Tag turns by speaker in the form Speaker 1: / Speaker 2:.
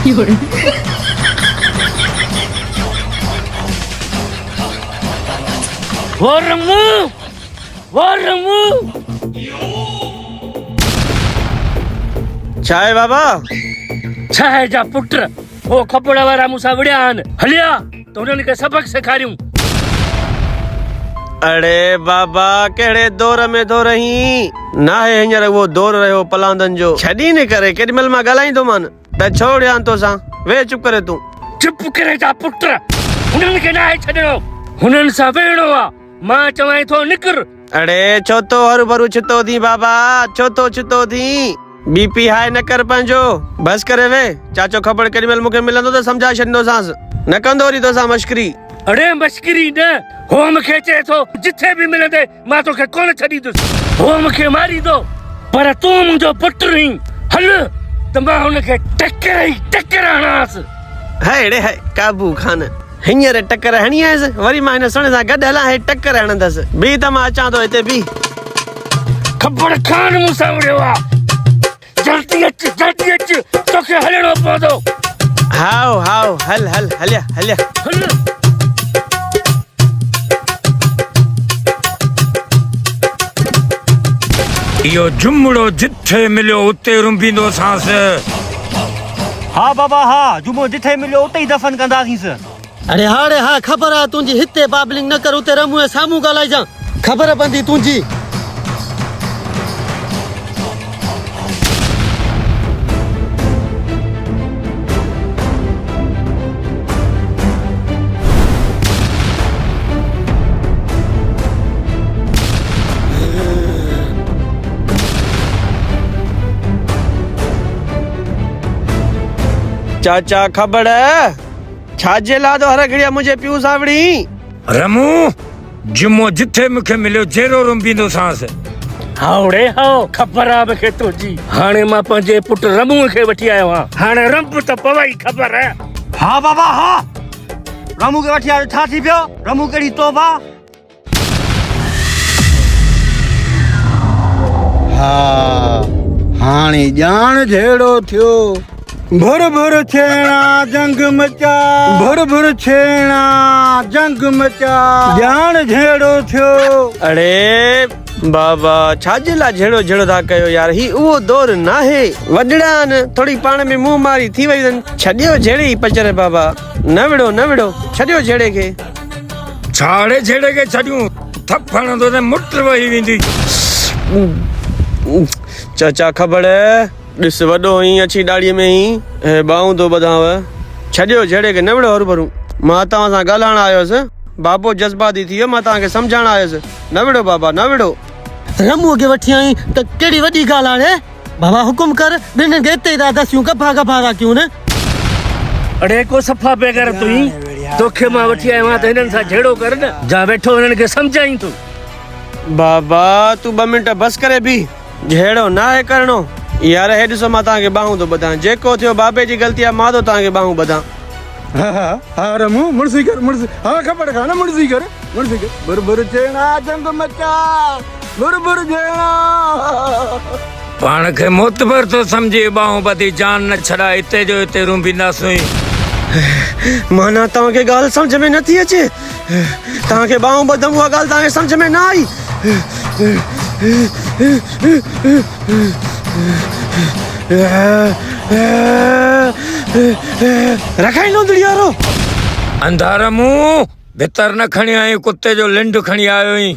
Speaker 1: वो रमू
Speaker 2: चाय बाबा
Speaker 1: छाए जा पुत्र वो कपड़ा वारा मूंसा विड़िया आहिनि हलिया त उन्हनि खे सबक सेखारियूं।
Speaker 2: अरे बाबा केड़े दौर में दो रही ना है हींअर वो दौर रहियो पलांदन जो छॾी न करे केॾी महिल मां ॻाल्हाईंदो मान त छोड़ियां तोसां वे चुप करे तूं
Speaker 1: चुप करे जा पुत्र हुननि खे नाहे छॾिणो हुननि सां वेहणो आ मां चवां थो निकर।
Speaker 2: अरे छो तो हरू भरू छितो थी बाबा छो तो छितो थी बीपी हाई न कर पंहिंजो बस करे वे चाचो खबर केॾी महिल मूंखे मिलंदो त सम्झाए छॾींदोसांस न कंदो वरी तोसां मश्करी।
Speaker 1: अरे मश्करी न हो मूंखे चए थो जिथे बि मिलंदे मां तोखे कोन छॾींदुसि हो मूंखे मारींदो पर तूं मुंहिंजो पुटु रही हल त मां हुनखे टक्कर हणांसि।
Speaker 2: हेड़े है काबू खान हींअर टक्कर हणी आयसि वरी मां हिन सुणे सां गॾु हलां हे टक्कर हणंदसि बी त मां अचां थो हिते बी।
Speaker 1: खबर खान मूंसां विड़ियो आहे जल्दी अच तोखे हलणो पवंदो।
Speaker 2: हाओ हाओ हल हल हलिया हलिया
Speaker 1: हल
Speaker 3: इहो जुमड़ो जिथे मिलियो उते रुंबींदो सांस।
Speaker 4: हाँ बाबा हाँ जुमो जिथे मिलियो उते ही दफन कंदासींस।
Speaker 2: अरे हाड़े हा खबर आहे तुंहिंजी हिते बाबलिंग न कर उते रमूं साम्हूं ॻाल्हाइजां खबर पवंदी तुंहिंजी। चाचा खबर छाजे लादो हर घड़िया मुझे पियो सावड़ी
Speaker 3: रमू जुमो जिथे मूंखे मिलियो जहिड़ो रुंबींदो सांस।
Speaker 1: हाउड़े हाओ खबर आहे मूंखे तुंहिंजी हाणे मां पंहिंजे पुट रमूअ खे वठी आयो आहियां हाणे रंब त पवई खबर आहे।
Speaker 4: हाँ बाबा हाँ रमू के वठी आयो छा थी पियो रमू कहिड़ी तौबा।
Speaker 5: हाँ हाणे ॼाण जहिड़ो थियो भुर भुर छेणा जंग मचा भुर भुर छेणा जंग मचा ॼाण जहिड़ो थियो।
Speaker 2: अरे बाबा छाजे ला झेड़ो झेड़ो था कयो यार ही उहो दौर नाहे वॾड़ा आहिनि थोड़ी पाण में मुंहुं मारी थी वई अथनि छॾियो झेड़े ई पचर बाबा न विड़ो छॾियो झेड़े खे
Speaker 3: छाड़े झेड़े खे छॾियूं थप हणंदो त मुट वही वेंदी।
Speaker 2: चाचा खबर ॾिस वॾो ही अची ॾाड़ीअ में ही ऐं ॿाहूं थो ॿधाव छॾियो झेड़े खे न विड़ो हरू भरू मां तव्हां सां ॻाल्हाइण आयुसि बाबो जज़्बाती थी वियो मां तव्हांखे सम्झाइण आयुसि न विड़ो बाबा न विड़ो। रमूअ खे वठी आई त कहिड़ी वॾी ॻाल्हि आहे बाबा हुकुम कर ॿिन्हिनि खे हिते था दसियूं गफ़ा था कयूं न।
Speaker 1: अरे को सफ़ा पे कर तूं तोखे मां वठी आयो आहियां त हिननि सां झेड़ो कर न जा वेठो हिननि खे सम्झाई तूं।
Speaker 2: बाबा तूं 2 मिंट बस करे बि झेड़ो ना आहे करणो यार हे ॾिसो मां तव्हांखे ॿाहूं थो ॿधां जेको थियो बाबे जी ग़लती आहे मां थो तव्हांखे ॿाहूं ॿधां।
Speaker 5: हाँ हाँ हाँ रमू मुड़सी कर मुड़सी हाँ खबर खाना मुड़सी कर भुर भुर छेणा जंग मचा भुर भुर छेणा।
Speaker 3: पाण खे मोतबर तो समझे बाहूं बदी जान न छड़ा इते जो इते रुंबींदासीं।
Speaker 2: माना तव्हांखे ॻाल्हि सम्झ में नथी अचे तव्हांखे ॿाहूं ॿधूं उहा ॻाल्हि तव्हांखे सम्झ में न आई। रखाई लोंदड़ी यारो
Speaker 3: अंधार मुंह भीतर न खणी आई कुत्ते जो लिंड खणी आयो ही।